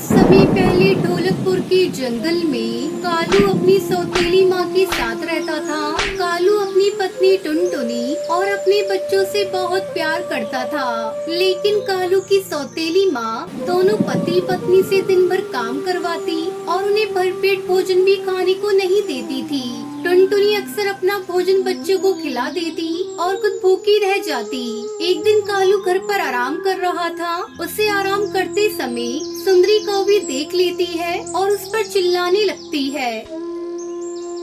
समय पहले ढोलकपुर के जंगल में कालू अपनी सौतेली माँ के साथ रहता था। कालू अपनी पत्नी टुनटुनी और अपने बच्चों से बहुत प्यार करता था, लेकिन कालू की सौतेली माँ दोनों पति पत्नी से दिन भर काम करवाती और उन्हें भरपेट भोजन भी खाने को नहीं देती थी। टुनटुनी अक्सर अपना भोजन बच्चों को खिला देती और खुद भूखी रह जाती। एक दिन कालू घर पर आराम कर रहा था। उसे आराम करते समय सुंदरी कौवी देख लेती है और उस पर चिल्लाने लगती है।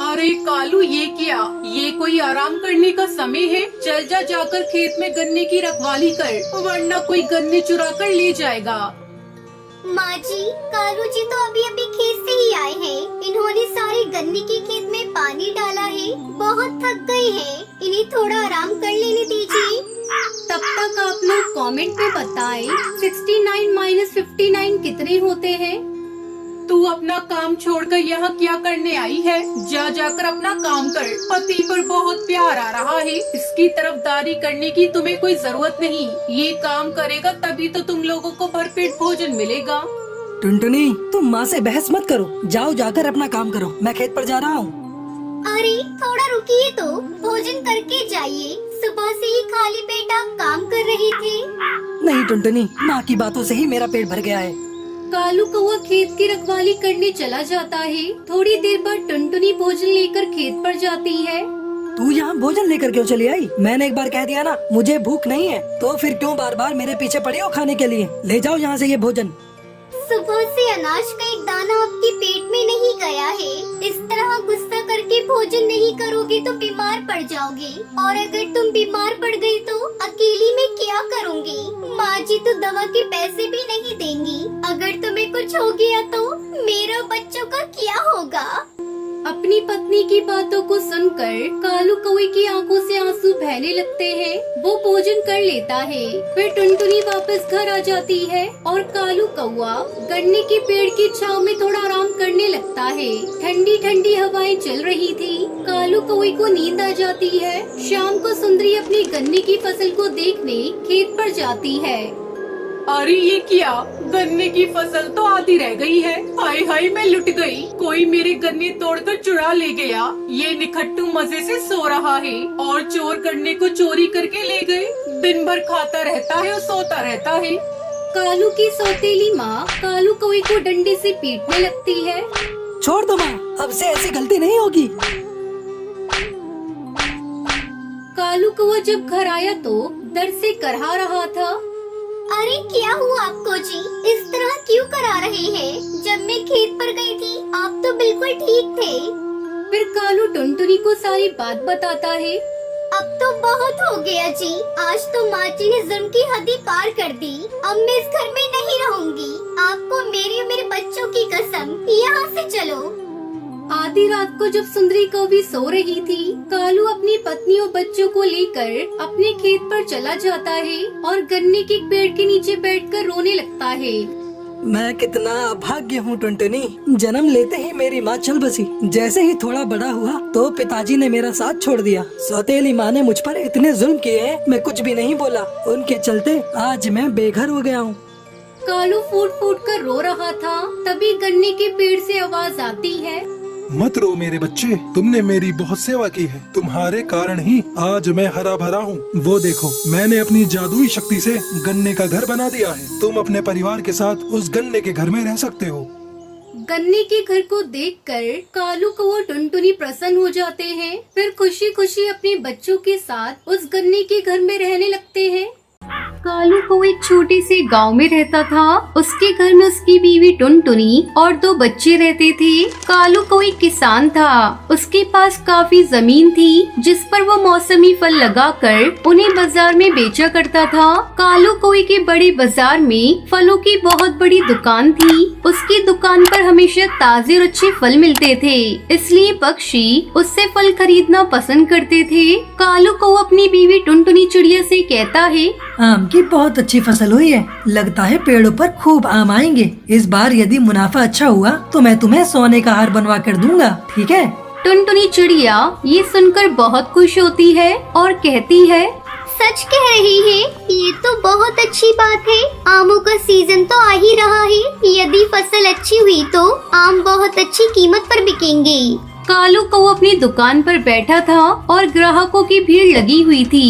अरे कालू, ये क्या? ये कोई आराम करने का समय है? चल जा, जाकर खेत में गन्ने की रखवाली कर, वरना कोई गन्ने चुरा कर ले जाएगा। माँ जी, कालू जी तो अभी अभी खेत से ही आए हैं। इन्होंने सारे गन्ने के खेत में पानी डाला है, बहुत थक गए हैं। इन्हें थोड़ा आराम कर लेने दीजिए। तब तक आप लोग कमेंट में बताएं 69 - 59 कितने होते हैं। तू अपना काम छोड़कर यहाँ क्या करने आई है? जा जाकर अपना काम कर। पति पर बहुत प्यार आ रहा है, इसकी तरफदारी करने की तुम्हें कोई जरूरत नहीं। ये काम करेगा तभी तो तुम लोगों को भरपेट भोजन मिलेगा। टुनटुनी, तुम माँ से बहस मत करो, जाओ जाकर अपना काम करो, मैं खेत पर जा रहा हूँ। अरे थोड़ा रुकिए तो, भोजन करके जाइए। सुबह से ही खाली पेट आप काम कर रहे थे। नहीं टुनटुनी, माँ की बातों से ही मेरा पेट भर गया है। कालू कौवा खेत की रखवाली करने चला जाता है। थोड़ी देर बाद टुनटुनी भोजन लेकर खेत पर जाती है। तू यहाँ भोजन लेकर क्यों चली आई? मैंने एक बार कह दिया ना, मुझे भूख नहीं है, तो फिर क्यों बार बार मेरे पीछे पड़ी हो खाने के लिए? ले जाओ यहाँ से ये भोजन। सुबह से अनाज का एक दाना आपके पेट में नहीं गया है। इस तरह गुस्सा करके भोजन नहीं करोगे तो बीमार पड़ जाओगे, और अगर तुम बीमार पड़ गई तो अकेली में क्या करूँगी? माँ जी तो दवा के पैसे भी नहीं देंगी। अगर तुम्हें कुछ हो गया तो मेरा बच्चों का क्या होगा? अपनी पत्नी की बातों को सुनकर कालू कौवे की आंखों से आंसू बहने लगते हैं। वो भोजन कर लेता है। फिर टुनटुनी वापस घर आ जाती है और कालू कौवा गन्ने के पेड़ की छांव में थोड़ा आराम करने लगता है। ठंडी ठंडी हवाएं चल रही थी। कालू कौवे को नींद आ जाती है। शाम को सुंदरी अपनी गन्ने की फसल को देखने खेत पर जाती है। अरे ये क्या? गन्ने की फसल तो आधी रह गई है। हाय हाय, मैं लुट गई। कोई मेरे गन्ने तोड़कर चुरा ले गया। ये निखट्टू मजे से सो रहा है और चोर गन्ने को चोरी करके ले गए। दिन भर खाता रहता है और सोता रहता है। कालू की सौतेली माँ कालू कौवे को डंडे से पीटने लगती है। छोड़ दो माँ, अब से ऐसी गलती नहीं होगी। कालू कौवा जब घर आया तो दर्द से करहा रहा था। अरे क्या हुआ आपको जी? इस तरह क्यों करा रहे हैं? जब मैं खेत पर गई थी आप तो बिल्कुल ठीक थे। फिर कालू टुनटुनी को सारी बात बताता है। अब तो बहुत हो गया जी। आज तो माँ जी ने जुल्म की हद ही पार कर दी। अब मैं इस घर में नहीं रहूंगी। आपको मेरी और मेरे बच्चों की कसम, यहाँ से चलो। आधी रात को जब सुंदरी कौवी सो रही थी, कालू अपनी पत्नी और बच्चों को लेकर अपने खेत पर चला जाता है और गन्ने के पेड़ के नीचे बैठकर रोने लगता है। मैं कितना अभाग्य हूँ टुनटुनी, जन्म लेते ही मेरी माँ चल बसी। जैसे ही थोड़ा बड़ा हुआ तो पिताजी ने मेरा साथ छोड़ दिया। सौतेली माँ ने मुझ पर इतने जुल्म किए, मैं कुछ भी नहीं बोला। उनके चलते आज मैं बेघर हो गया हूँ। कालू फूट फूट कर रो रहा था। तभी गन्ने के पेड़ से आवाज आती है। मत रो मेरे बच्चे, तुमने मेरी बहुत सेवा की है। तुम्हारे कारण ही आज मैं हरा भरा हूँ। वो देखो, मैंने अपनी जादुई शक्ति से गन्ने का घर बना दिया है। तुम अपने परिवार के साथ उस गन्ने के घर में रह सकते हो। गन्ने के घर को देखकर कालू कौवा टुनटुनी प्रसन्न हो जाते हैं। फिर खुशी खुशी अपने बच्चों के साथ उस गन्ने के घर में रहने लगते हैं। कालू कौवा एक छोटे से गांव में रहता था। उसके घर में उसकी बीवी टुनटुनी और 2 बच्चे रहते थे। कालू कौवा एक किसान था। उसके पास काफी जमीन थी जिस पर वो मौसमी फल लगाकर उन्हें बाजार में बेचा करता था। कालू कौवे के बड़े बाजार में फलों की बहुत बड़ी दुकान थी। उसकी दुकान पर हमेशा ताजे और अच्छे फल मिलते थे, इसलिए पक्षी उससे फल खरीदना पसंद करते थे। कालू कौवा अपनी बीवी टुनटुनी चिड़िया से कहता है, आम की बहुत अच्छी फसल हुई है। लगता है पेड़ों पर खूब आम आएंगे। इस बार यदि मुनाफा अच्छा हुआ तो मैं तुम्हें सोने का हार बनवा कर दूंगा, ठीक है? टुनटुनी चिड़िया ये सुनकर बहुत खुश होती है और कहती है, सच कह रही है, ये तो बहुत अच्छी बात है। आमों का सीजन तो आ ही रहा है। यदि फसल अच्छी हुई तो आम बहुत अच्छी कीमत पर बिकेंगे। कालू कौवा अपनी दुकान पर बैठा था और ग्राहकों की भीड़ लगी हुई थी।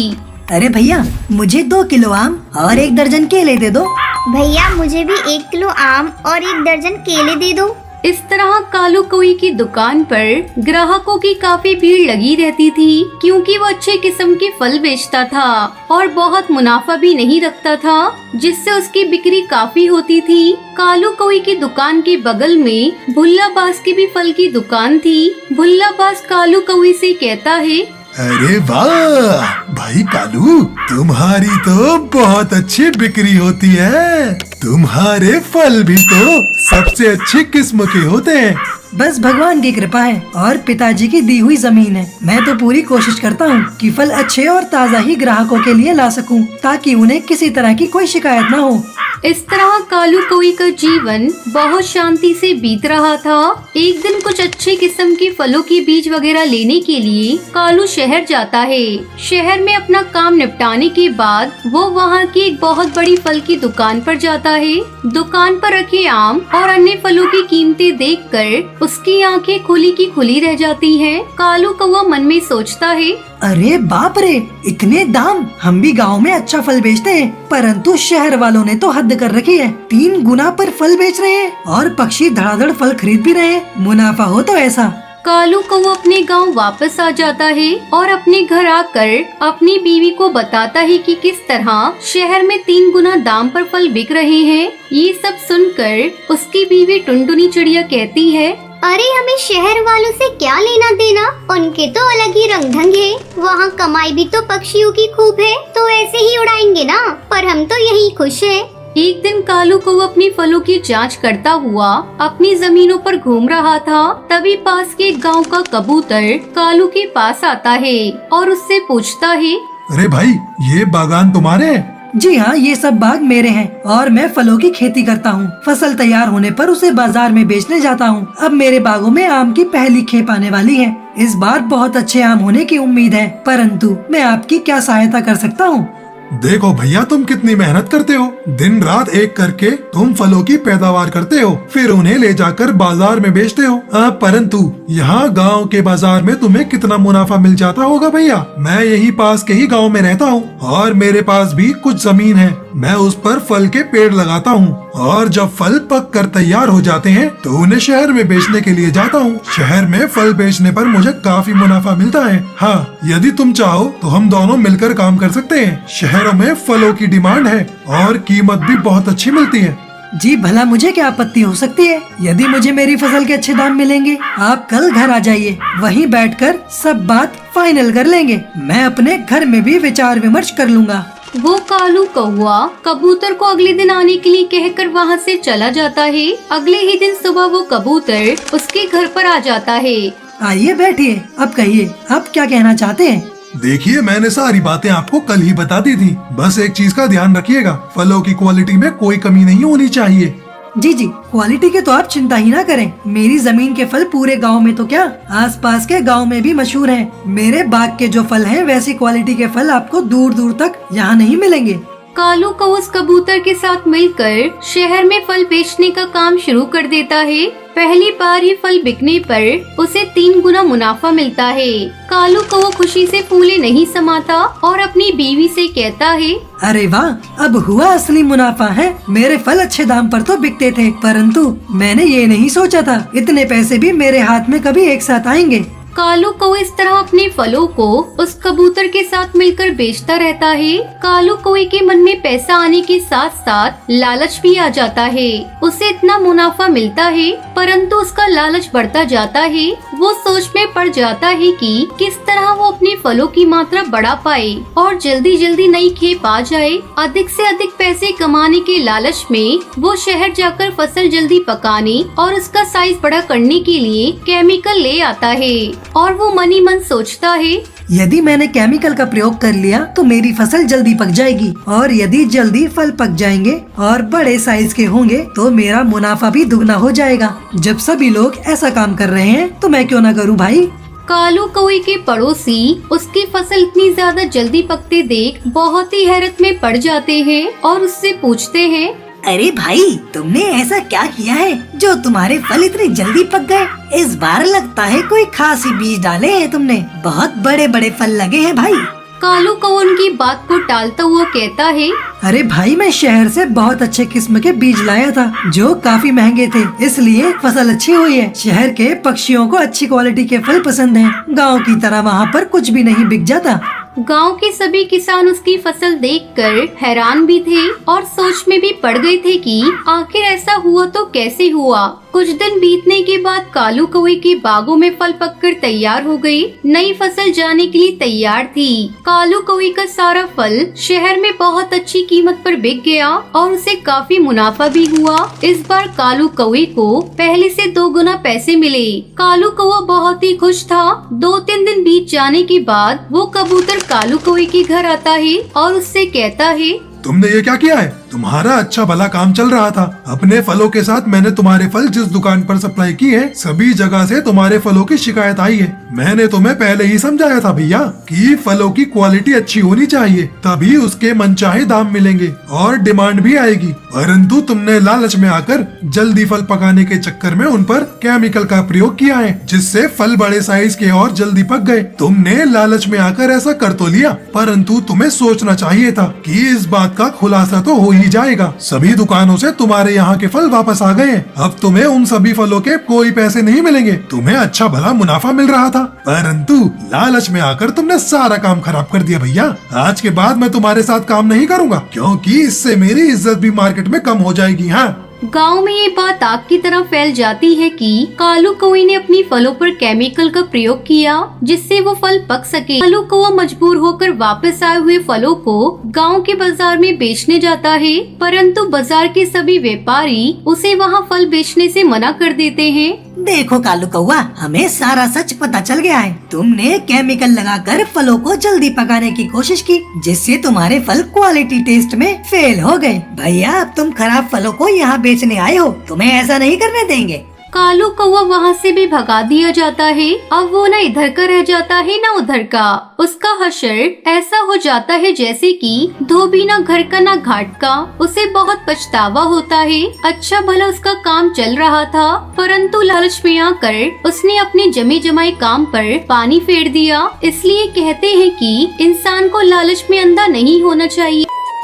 अरे भैया, मुझे 2 किलो आम और 1 दर्जन केले दे दो। भैया मुझे भी 1 किलो आम और 1 दर्जन केले दे दो। इस तरह कालू कौवे की दुकान पर ग्राहकों की काफी भीड़ लगी रहती थी, क्योंकि वो अच्छे किस्म के फल बेचता था और बहुत मुनाफा भी नहीं रखता था, जिससे उसकी बिक्री काफी होती थी। कालू कौवे की दुकान के बगल में भुल्लाबाज की भी फल की दुकान थी। भुल्लाबाज कालू कौवे से कहता है, अरे वाह भाई कालू, तुम्हारी तो बहुत अच्छी बिक्री होती है। तुम्हारे फल भी तो सबसे अच्छी किस्म के होते हैं। बस भगवान की कृपा है और पिताजी की दी हुई जमीन है। मैं तो पूरी कोशिश करता हूँ कि फल अच्छे और ताज़ा ही ग्राहकों के लिए ला सकूँ, ताकि उन्हें किसी तरह की कोई शिकायत न हो। इस तरह कालू कौवे का जीवन बहुत शांति से बीत रहा था। एक दिन कुछ अच्छे किस्म के फलों के बीज वगैरह लेने के लिए कालू शहर जाता है। शहर में अपना काम निपटाने के बाद वो वहाँ की एक बहुत बड़ी फल की दुकान पर जाता है। दुकान पर रखे आम और अन्य फलों की कीमतें देखकर उसकी आंखें खुली की खुली रह जाती हैं। कालू कौवा मन में सोचता है, अरे बाप रे, इतने दाम! हम भी गांव में अच्छा फल बेचते हैं, परंतु शहर वालों ने तो हद कर रखी है। 3 गुना पर फल बेच रहे हैं और पक्षी धड़ाधड़ फल खरीद भी रहे हैं। मुनाफा हो तो ऐसा। कालू कौवा अपने गांव वापस आ जाता है और अपने घर आकर अपनी बीवी को बताता है कि किस तरह शहर में 3 गुना दाम पर फल बिक रहे हैं। ये सब सुनकर उसकी बीवी टुनटुनी चिड़िया कहती है, अरे हमें शहर वालों से क्या लेना देना, उनके तो अलग ही रंग ढंग है। वहाँ कमाई भी तो पक्षियों की खूब है, तो ऐसे ही उड़ाएंगे ना, पर हम तो यही खुश हैं। एक दिन कालू कौवा अपनी फलों की जांच करता हुआ अपनी जमीनों पर घूम रहा था। तभी पास के एक गांव का कबूतर कालू के पास आता है और उससे पूछता है, अरे भाई, ये बागान तुम्हारे हैं? जी हाँ, ये सब बाग मेरे हैं और मैं फलों की खेती करता हूँ। फसल तैयार होने पर उसे बाजार में बेचने जाता हूँ। अब मेरे बागों में आम की पहली खेप आने वाली है। इस बार बहुत अच्छे आम होने की उम्मीद है, परंतु मैं आपकी क्या सहायता कर सकता हूँ? देखो भैया, तुम कितनी मेहनत करते हो। दिन रात एक करके तुम फलों की पैदावार करते हो, फिर उन्हें ले जाकर बाजार में बेचते हो। परंतु यहाँ गांव के बाजार में तुम्हें कितना मुनाफा मिल जाता होगा भैया। मैं यही पास के ही गांव में रहता हूँ और मेरे पास भी कुछ जमीन है। मैं उस पर फल के पेड़ लगाता हूँ और जब फल पक कर तैयार हो जाते हैं तो उन्हें शहर में बेचने के लिए जाता हूँ। शहर में फल बेचने पर मुझे काफी मुनाफा मिलता है। हाँ, यदि तुम चाहो तो हम दोनों मिलकर काम कर सकते हैं। शहरों में फलों की डिमांड है और कीमत भी बहुत अच्छी मिलती है। जी भला, मुझे क्या आपत्ति हो सकती है। यदि मुझे मेरी फसल के अच्छे दाम मिलेंगे, आप कल घर आ जाइए, वहीं बैठकर सब बात फाइनल कर लेंगे। मैं अपने घर में भी विचार विमर्श कर लूँगा। वो कालू कौवा कबूतर को अगले दिन आने के लिए कहकर वहाँ से चला जाता है। अगले ही दिन सुबह वो कबूतर उसके घर पर आ जाता है। आइए बैठिए, अब कहिए, आप क्या कहना चाहते हैं? देखिए, मैंने सारी बातें आपको कल ही बता दी थी। बस एक चीज का ध्यान रखिएगा, फलों की क्वालिटी में कोई कमी नहीं होनी चाहिए। जी जी, क्वालिटी की तो आप चिंता ही ना करें। मेरी जमीन के फल पूरे गांव में तो क्या, आसपास के गांव में भी मशहूर हैं। मेरे बाग के जो फल हैं, वैसी क्वालिटी के फल आपको दूर दूर तक यहाँ नहीं मिलेंगे। कालू कौवा उस कबूतर के साथ मिलकर शहर में फल बेचने का काम शुरू कर देता है। पहली बार ही फल बिकने पर उसे 3 गुना मुनाफा मिलता है। कालू कौवा खुशी से फूले नहीं समाता और अपनी बीवी से कहता है, अरे वाह, अब हुआ असली मुनाफा है। मेरे फल अच्छे दाम पर तो बिकते थे, परंतु मैंने ये नहीं सोचा था इतने पैसे भी मेरे हाथ में कभी एक साथ आएंगे। कालू कौवा इस तरह अपने फलों को उस कबूतर के साथ मिलकर बेचता रहता है। कालू कौवे के मन में पैसा आने के साथ साथ लालच भी आ जाता है। उसे इतना मुनाफा मिलता है, परंतु उसका लालच बढ़ता जाता है। वो सोच में पड़ जाता है कि किस तरह वो अपने फलों की मात्रा बढ़ा पाए और जल्दी जल्दी नई खेप आ जाए। अधिक से अधिक पैसे कमाने के लालच में वो शहर जाकर फसल जल्दी पकाने और उसका साइज बड़ा करने के लिए केमिकल ले आता है और वो मन ही मन सोचता है, यदि मैंने केमिकल का प्रयोग कर लिया तो मेरी फसल जल्दी पक जाएगी, और यदि जल्दी फल पक जाएंगे और बड़े साइज के होंगे तो मेरा मुनाफा भी दुगना हो जाएगा। जब सभी लोग ऐसा काम कर रहे हैं तो मैं क्यों ना करूं भाई। कालू कौवे के पड़ोसी उसकी फसल इतनी ज्यादा जल्दी पकते देख बहुत ही हैरत में पड़ जाते हैं और उससे पूछते हैं, अरे भाई, तुमने ऐसा क्या किया है जो तुम्हारे फल इतने जल्दी पक गए? इस बार लगता है कोई खास ही बीज डाले हैं तुमने। बहुत बड़े बड़े फल लगे हैं भाई। कालू कौवा उनकी बात को टालता हुआ कहता है, अरे भाई, मैं शहर से बहुत अच्छे किस्म के बीज लाया था जो काफी महंगे थे, इसलिए फसल अच्छी हुई है। शहर के पक्षियों को अच्छी क्वालिटी के फल पसंद हैं। गांव की तरह वहाँ पर कुछ भी नहीं बिक जाता। गांव के सभी किसान उसकी फसल देखकर हैरान भी थे और सोच में भी पड़ गए थे कि आखिर ऐसा हुआ तो कैसे हुआ। कुछ दिन बीतने के बाद कालू कौवे के बागों में फल पककर तैयार हो गई। नई फसल जाने के लिए तैयार थी। कालू कौवे का सारा फल शहर में बहुत अच्छी कीमत पर बिक गया और उसे काफी मुनाफा भी हुआ। इस बार कालू कौवे को पहले से 2 गुना पैसे मिले। कालू कौवा बहुत ही खुश था। 2-3 दिन बीत जाने के बाद वो कबूतर कालू कौवे के घर आता है और उससे कहता है, तुमने ये क्या किया है? तुम्हारा अच्छा भला काम चल रहा था। अपने फलों के साथ मैंने तुम्हारे फल जिस दुकान पर सप्लाई की है, सभी जगह से तुम्हारे फलों की शिकायत आई है। मैंने तुम्हें पहले ही समझाया था भैया कि फलों की क्वालिटी अच्छी होनी चाहिए, तभी उसके मनचाहे दाम मिलेंगे और डिमांड भी आएगी। परंतु तुमने लालच में आकर जल्दी फल पकाने के चक्कर में उन पर केमिकल का प्रयोग किया है, जिससे फल बड़े साइज के और जल्दी पक गए। तुमने लालच में आकर ऐसा कर तो लिया, परंतु तुम्हें सोचना चाहिए था कि इस बात का खुलासा तो हो ही जाएगा। सभी दुकानों से तुम्हारे यहाँ के फल वापस आ गए हैं। अब तुम्हें उन सभी फलों के कोई पैसे नहीं मिलेंगे। तुम्हें अच्छा भला मुनाफा मिल रहा था, परंतु लालच में आकर तुमने सारा काम खराब कर दिया भैया। आज के बाद मैं तुम्हारे साथ काम नहीं करूँगा, क्योंकि इससे मेरी इज्जत भी मार्केट में कम हो जाएगी। हाँ, गांव में ये बात आग की तरह फैल जाती है कि कालू कौवे ने अपनी फलों पर केमिकल का प्रयोग किया जिससे वो फल पक सके। कालू कौवा मजबूर होकर वापस आए हुए फलों को गांव के बाजार में बेचने जाता है, परंतु बाजार के सभी व्यापारी उसे वहां फल बेचने से मना कर देते हैं। देखो कालू कौवा, हमें सारा सच पता चल गया है। तुमने केमिकल लगाकर फलों को जल्दी पकाने की कोशिश की, जिससे तुम्हारे फल क्वालिटी टेस्ट में फेल हो गए। भैया, अब तुम खराब फलों को यहाँ बेचने आए हो, तुम्हें ऐसा नहीं करने देंगे। कालू कौवा वहाँ से भी भगा दिया जाता है। अब वो न इधर का रह जाता है न उधर का। उसका हशर ऐसा हो जाता है जैसे कि धोबी न घर का न घाट का। उसे बहुत पछतावा होता है। अच्छा भला उसका काम चल रहा था, परंतु लालच में आकर उसने अपने जमे जमाए काम पर पानी फेर दिया। इसलिए कहते हैं कि इंसान को लालच में अंधा नहीं होना चाहिए।